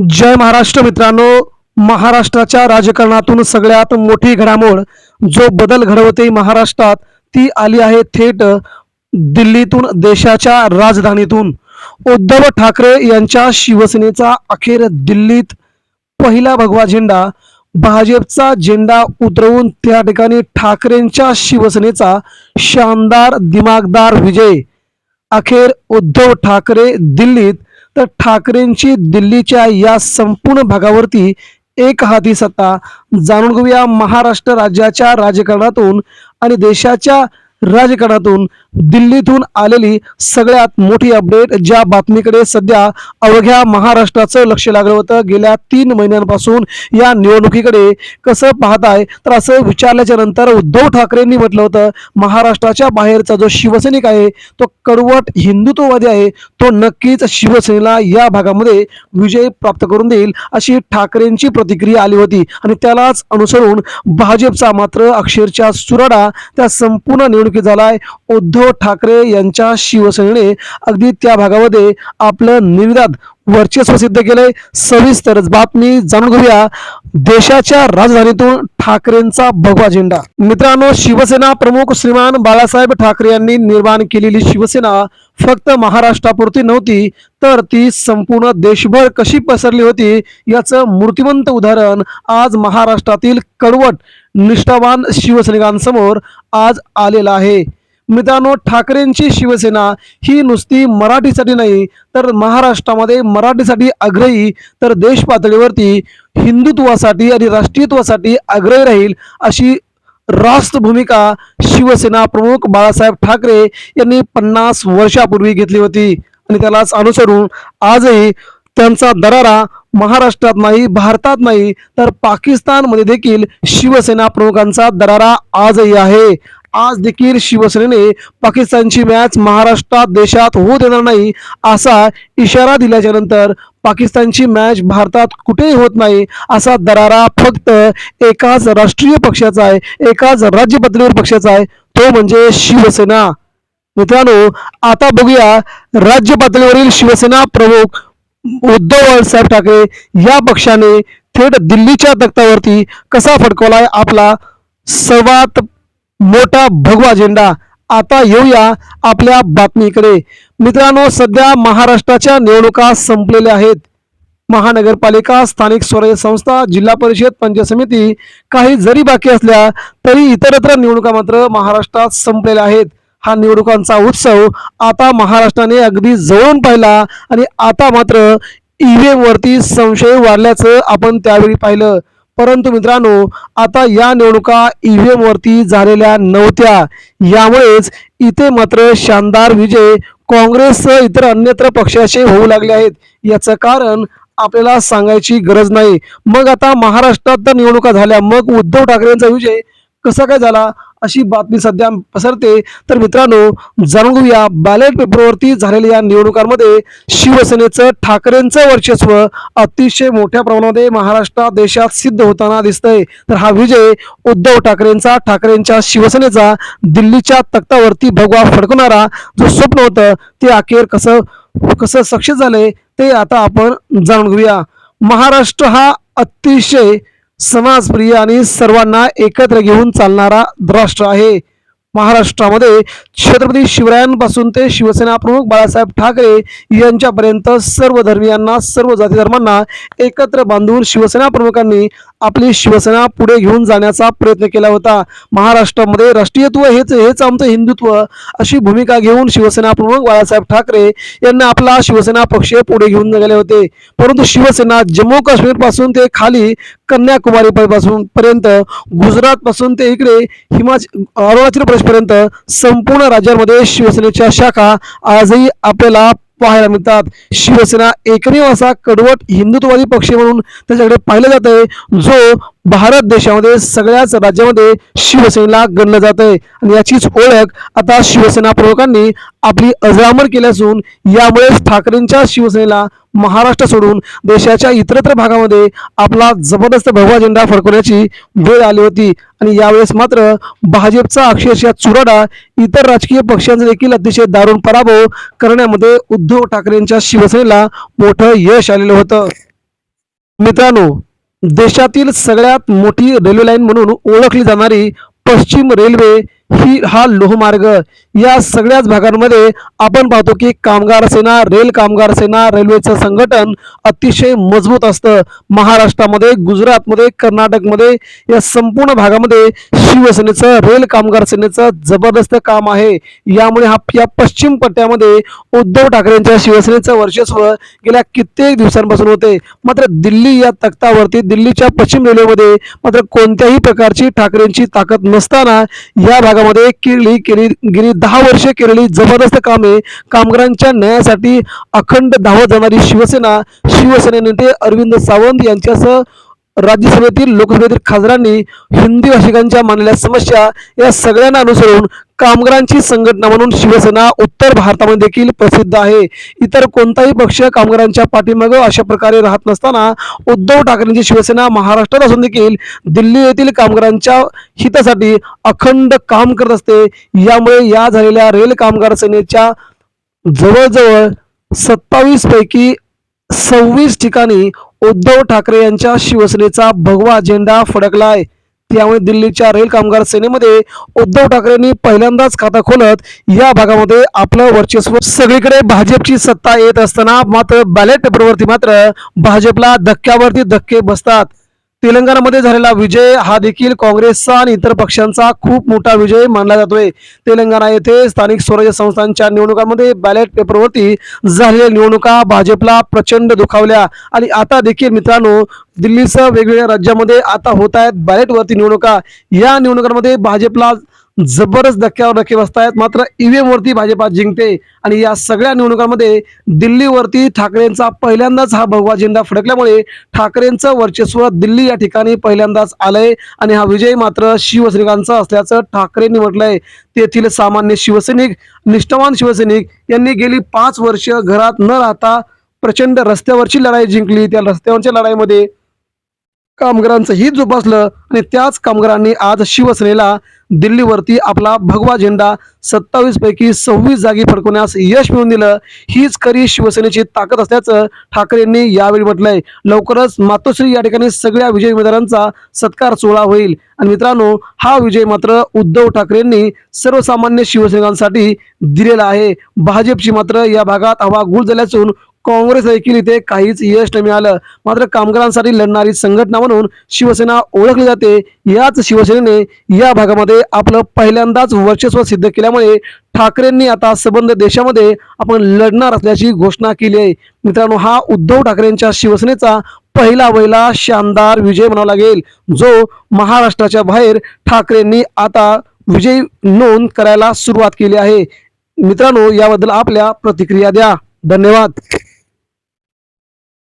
जय महाराष्ट्र मित्रांनो. महाराष्ट्राच्या राजकारणातून सगळ्यात मोठी घडामोड जो बदल घडवते महाराष्ट्रात ती आली आहे थेट दिल्लीतून, देशाच्या राजधानीतून. उद्धव ठाकरे यांच्या शिवसेनेचा अखेर दिल्लीत पहिला भगवा झेंडा. भाजपचा झेंडा उतरवून त्या ठिकाणी ठाकरेंच्या शिवसेनेचा शानदार दिमागदार विजय. अखेर उद्धव ठाकरे दिल्लीत, तर ठाकरेंची दिल्लीच्या या संपूर्ण भागावरती एक हाती सत्ता. जाणून घेऊया महाराष्ट्र राज्याच्या राजकारणातून आणि देशाच्या राजकारणातून दिल्लीतून आलेली सगळ्यात मोठी अपडेट, ज्या बातमीकडे सध्या अवघ्या महाराष्ट्राचं लक्ष लागलं होतं गेल्या 3 महिन्यांपासून. या निवडणुकीकडे कसं पाहताय, तर असं विचारल्याच्या नंतर उद्धव ठाकरेंनी म्हटलं होतं महाराष्ट्राच्या बाहेरचा जो शिवसैनिक आहे तो कडवट हिंदुत्ववादी आहे, तो नक्कीच शिवसेनेला या भागामध्ये विजय प्राप्त करून देईल, अशी ठाकरेंची प्रतिक्रिया आली होती. आणि त्यालाच अनुसरून भाजपचा मात्र अक्षरशः चुराडा त्या संपूर्ण निवडणुकीत झालाय. उद्धव ठाकरे यांच्या शिवसेनेने अगदी त्या भागामध्ये आपलं निर्विवाद वर्चस्व सिद्ध केलंय. सविस्तरच बातमी जाणून घेऊया. देशाच्या राजधानीतून ठाकरेंचा भगवा झेंडा. मित्रांनो, शिवसेना प्रमुख श्रीमान बाळासाहेब ठाकरे यांनी निर्माण केलेली शिवसेना फक्त महाराष्ट्रापुरती नव्हती, तर ती संपूर्ण देशभर कशी पसरली होती याचं मूर्तिमंत उदाहरण आज महाराष्ट्रातील कडवट निष्ठावान शिवसैनिकांसमोर आज आलेलं आहे. मित्रांनो, ठाकरेंची शिवसेना ही नुसती मराठीसाठी नाही, तर महाराष्ट्रामध्ये मराठीसाठी आग्रही, तर देश पातळीवरती हिंदुत्वासाठी आणि राष्ट्रीयत्वासाठी आग्रही राहील, अशी राष्ट्र भूमिका शिवसेना प्रमुख बाळासाहेब ठाकरे यांनी 50 वर्षापूर्वी घेतली होती. आणि त्यालाच अनुसरून आजही त्यांचा दरारा महाराष्ट्रात नाही, भारतात नाही, तर पाकिस्तानमध्ये देखील शिवसेना प्रमुखांचा दरारा आजही आहे. आज देखील शिवसेनेने पाकिस्तानची मॅच महाराष्ट्रात देशात होऊ देणार नाही असा इशारा दिल्याच्या नंतर पाकिस्तानची मॅच भारतात कुठेही होत नाही असा दरारा फक्त एकाच राष्ट्रीय पक्षाचा आहे, एकाच राज्य पातळीवर पक्षाचा आहे, तो म्हणजे शिवसेना. मित्रांनो, आता बघूया राज्य पातळीवरील शिवसेना प्रमुख उद्धव बाळासाहेब ठाकरे या पक्षाने थेट दिल्लीच्या तख्तावरती कसा फडकवलाय आपला सर्वात मोठा भगवा झेंडा. आता येऊया आपल्या बातमीकडे. मित्रांनो, सध्या महाराष्ट्राच्या निवडणुका संपलेल्या आहेत. महानगरपालिका, स्थानिक स्वराज्य संस्था, जिल्हा परिषद, पंचायत समिती काही जरी बाकी असल्या तरी इतरत्र निवडणुका मात्र महाराष्ट्रात संपलेल्या आहेत. हा निवडणुकांचा उत्सव आता महाराष्ट्राने अगदी जवळून पाहिला आणि आता मात्र ईव्हीएम वरती संशय वाढल्याचं आपण त्यावेळी पाहिलं. परंतु मित्रांनो, आता या निवडणुका ईव्हीएम वरती झालेल्या नव्हत्या, यामुळेच इथे मात्र शानदार विजय काँग्रेससह इतर अन्यत्र पक्षाचे होऊ लागले आहेत. याचं कारण आपल्याला सांगायची गरज नाही. मग आता महाराष्ट्रात तर निवडणुका झाल्या, मग उद्धव ठाकरेंचा विजय कसा काय झाला अशी बातमी सध्या पसरते. तर मित्रांनो, जाणून घेऊया बॅलेट पेपरवरती झालेल्या या निवडणुकांमध्ये शिवसेनेचं, ठाकरेंचं वर्चस्व अतिशय मोठ्या प्रमाणामध्ये महाराष्ट्रात देशात सिद्ध होताना दिसतंय. तर हा विजय उद्धव ठाकरेंचा, ठाकरेंच्या शिवसेनेचा दिल्लीच्या तख्तावरती भगवा फडकवणारा जो स्वप्न होतं ते अखेर कसं सक्सेस झालंय ते आता आपण जाणून घेऊया. महाराष्ट्र हा अतिशय समाजप्रिय आणि सर्वांना एकत्र घेऊन चालणारा राष्ट्र आहे. महाराष्ट्रामध्ये छत्रपती शिवरायांपासून ते शिवसेना प्रमुख बाळासाहेब ठाकरे यांच्यापर्यंत सर्व धर्मियांना, सर्व जाती धर्मांना एकत्र बांधून शिवसेना प्रमुखांनी आपली शिवसेना पुढे घेऊन जाण्याचा प्रयत्न केला होता. महाराष्ट्रामध्ये राष्ट्रीयत्व हेच आमचं हिंदुत्व अशी भूमिका घेऊन शिवसेना प्रमुख बाळासाहेब ठाकरे यांना आपला शिवसेना पक्ष पुढे घेऊन गेले होते. परंतु शिवसेना जम्मू काश्मीर पासून ते खाली कन्याकुमारी पासून पर्यंत, गुजरात पासून ते इकडे अरुणाचल प्रदेश पर्यंत संपूर्ण राज्यांमध्ये शिवसेनेच्या शाखा आजही आपल्याला पाहायला मिळतात. शिवसेना एकमेव असा कडवट हिंदुत्ववादी पक्ष म्हणून त्याच्याकडे पाहिलं जात आहे, जो भारत देशामध्ये सगळ्याच राज्यामध्ये शिवसेनेला गणलं जात आहे. आणि याचीच ओळख आता शिवसेना प्रमुखांनी आपली अजरामर केली असून यामुळेच ठाकरेंच्या शिवसेनेला महाराष्ट्र सोडून देशाच्या इतरत्र भागामध्ये आपला जबरदस्त भगवा झेंडा फडकवण्याची वेळ आली होती. आणि यावेळेस मात्र भाजपचा अक्षरशः चुराडा, इतर राजकीय पक्षांचा देखील अतिशय दारुण पराभव करण्यामध्ये उद्धव ठाकरेंच्या शिवसेनेला मोठं यश आलेलं होतं. मित्रांनो, देशातील सगळ्यात मोठी रेल्वे लाईन म्हणून ओळखली जाणारी पश्चिम रेल्वे हा लोहमार्ग या सगळ्याच भागांमध्ये आपण पाहतो की कामगार सेना, रेल कामगार सेना, रेल्वेचं संघटन अतिशय मजबूत असतं. महाराष्ट्रामध्ये, गुजरातमध्ये, कर्नाटकमध्ये या संपूर्ण भागामध्ये शिवसेनेचं, रेल कामगार सेनेचं जबरदस्त काम आहे. यामुळे या पश्चिम पट्ट्यामध्ये उद्धव ठाकरेंच्या शिवसेनेचं वर्चस्व गेल्या कित्येक दिवसांपासून होते. मात्र दिल्ली या तख्तावरती, दिल्लीच्या पश्चिम रेल्वेमध्ये मात्र कोणत्याही प्रकारची ठाकरेंची ताकद नसताना या भागामध्ये गेली 10 वर्षे केलेली जबरदस्त कामे, कामगारांच्या न्यायासाठी अखंड धावत जाणारी शिवसेना नेते अरविंद सावंत यांच्यासह राज्यसभेतील, लोकसभेतील खासदारांनी हिंदी भाषिकांच्या मांडलेल्या समस्या या सगळ्यांना अनुसरून कामगारांची संघटना म्हणून शिवसेना उत्तर भारतामध्ये देखील प्रसिद्ध आहे. इतर कोणताही पक्ष कामगारांच्या पाठीमागे अशा प्रकारे राहत नसताना उद्धव ठाकरेंची शिवसेना महाराष्ट्रात असून देखील दिल्ली येथील कामगारांच्या हितासाठी अखंड काम करत असते. यामुळे या झालेल्या रेल कामगार सेनेच्या जवळजवळ 27 पैकी 26 ठिकाणी उद्धव ठाकरे यांच्या शिवसेनेचा भगवा झेंडा फडकलाय. त्यामुळे दिल्लीच्या रेल कामगार सेनेमध्ये उद्धव ठाकरेंनी पहिल्यांदाच खाता खोलत या भागामध्ये आपलं वर्चस्व, सगळीकडे भाजपची सत्ता येत असताना मात्र बॅलेट पेपरवरती मात्र भाजपला धक्क्यावरती धक्के बसतात. तेलंगणामध्ये झालेला विजय हा देखील काँग्रेसचा आणि इतर पक्षांचा खूप मोठा विजय मानला जातोय. तेलंगणा येथे स्थानिक स्वराज्य संस्थांच्या निवडणुकांमध्ये बॅलेट पेपरवरती झालेल्या निवडणुका भाजपला प्रचंड दुखावल्या आणि आता देखील मित्रांनो, दिल्लीसह वेगवेगळ्या राज्यामध्ये आता होत आहेत बॅलेटवरती निवडणुका. या निवडणुकांमध्ये भाजपला जबरदस्त धक्क्यावर धक्के बसतायत. मात्र ईव्हीएम वरती भाजपा जिंकते आणि या सगळ्या निवडणुकांमध्ये दिल्लीवरती ठाकरेंचा पहिल्यांदाच हा भगवा झेंडा फडकल्यामुळे ठाकरेंचं वर्चस्व दिल्ली या ठिकाणी पहिल्यांदाच आलंय आणि हा विजय मात्र शिवसैनिकांचा असल्याचं ठाकरेंनी म्हटलंय. तेथील सामान्य शिवसैनिक, निष्ठावान शिवसैनिक यांनी गेली 5 वर्ष घरात न राहता प्रचंड रस्त्यावरची लढाई जिंकली. त्या रस्त्यावरच्या लढाईमध्ये कामगारांचं हित जोपासलं आणि त्याच कामगारांनी आज शिवसेनेला दिल्लीवरती आपला भगवा झेंडा 27 पैकी 26 जागी फडकवण्यास यश मिळवून दिलं. हीच खरी शिवसेनेची ताकद असल्याचं ठाकरेंनी यावेळी म्हटलंय. लवकरच मातोश्री या ठिकाणी सगळ्या विजयी उमेदवारांचा सत्कार सोहळा होईल आणि मित्रांनो, हा विजय मात्र उद्धव ठाकरेंनी सर्वसामान्य शिवसैनिकांसाठी दिलेला आहे. भाजपची मात्र या भागात हवा गुल झाल्यासून काँग्रेस देखील इथे काहीच यश न मिळालं. मात्र कामगारांसाठी लढणारी संघटना म्हणून शिवसेना ओळखली जाते. याच शिवसेनेने या भागामध्ये आपलं पहिल्यांदाच वर्चस्व सिद्ध केल्यामुळे ठाकरेंनी आता संबंध देशामध्ये आपण लढणार असल्याची घोषणा केली आहे. मित्रांनो, हा उद्धव ठाकरेंच्या शिवसेनेचा पहिला शानदार विजय म्हणावा लागेल, जो महाराष्ट्राच्या बाहेर ठाकरेंनी आता विजय नोंद करायला सुरुवात केली आहे. मित्रांनो, याबद्दल आपल्या प्रतिक्रिया द्या. धन्यवाद.